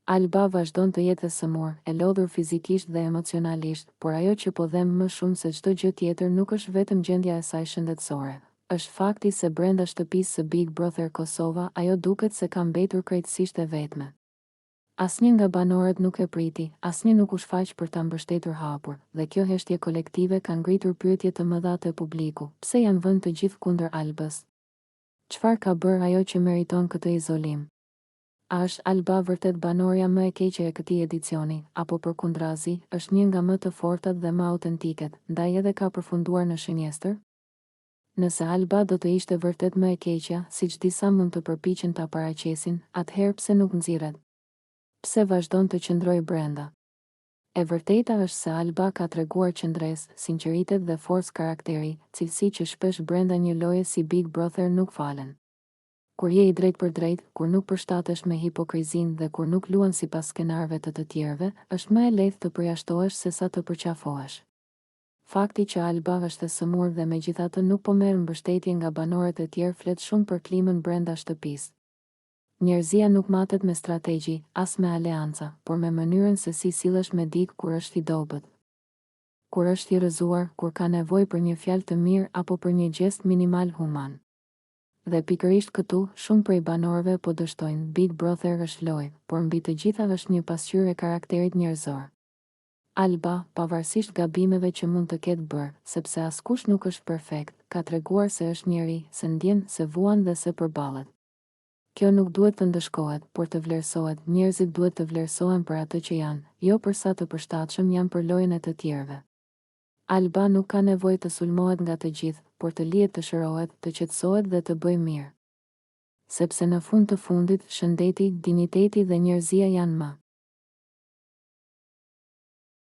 Alba vazhdon të jetë e sëmur, e lodhur fizikisht dhe emocionalisht, por ajo që po them më shumë se çdo gjë tjetër nuk është vetëm gjendja e saj shëndetësore. Është fakti se brenda shtëpisë së Big Brother Kosova, ajo duket se ka mbetur krejtësisht e vetme. Asnjë nga banorët nuk e priti, asnjë nuk u shfaq për ta mbështetur hapur, dhe kjo heshtje kolektive ka ngritur pyetje të mëdha te publiku. Pse janë vënë të gjithë kundër Albës? Çfarë ka bërë ajo që meriton këtë izolim? A është Alba vërtet banorja më e keqe e këtij edicioni, apo përkundrazi, është një nga më të fortat dhe më autentiket, ndaj edhe ka përfunduar në shënjestër? Nëse Alba do të ishte vërtet më e keqja, siç disa mund të përpiqen ta paraqesin, atëherë pse nuk nxirret? Pse vazhdon të qëndrojë brenda? E vërteta është se Alba ka treguar qëndres, sinqeritet dhe forcë karakteri, cilësi që shpesh brenda një loje si Big Brother nuk falen. Kur je i drejt për drejt, kur nuk përshtatesh me hipokrizin dhe kur nuk luan sipas skenarëve të tjerëve, është më e lehtë të përjashtohesh se sa të përqafohesh. Fakti që Alba është e sëmur dhe megjithatë nuk po merr mbështetje nga banorët e tjerë flet shumë për klimën brenda shtëpisë. Njerëzia nuk matet me strategji, as me aleanca, por me mënyrën se si sillesh me dikë kur është i dobët. Kur është i rrëzuar, kur ka nevojë për një fjalë të mirë apo për një gjest minimal human. Dhe pikërisht këtu, shumë prej banorëve po dështojnë Big Brother është lojë, por mbi të gjitha është një pasqyrë e karakterit njerëzor. Alba, pavarësisht gabimeve që mund të ketë bërë, sepse askush nuk është perfekt, ka treguar se është njeri, se ndjen, se vuan dhe se përballet. Kjo nuk duhet të ndëshkohet, por të vlerësohet. Njerëzit duhet të vlerësohen për atë që janë, jo për sa të përshtatshëm janë për lojën e të tjerëve. Alba nuk ka nevojë të sulmohet nga të gjithë, por të lihet të shërohet, të qetësohet dhe të bëjë mirë. Sepse në fund të fundit, shëndeti, dinjiteti dhe njerëzia janë më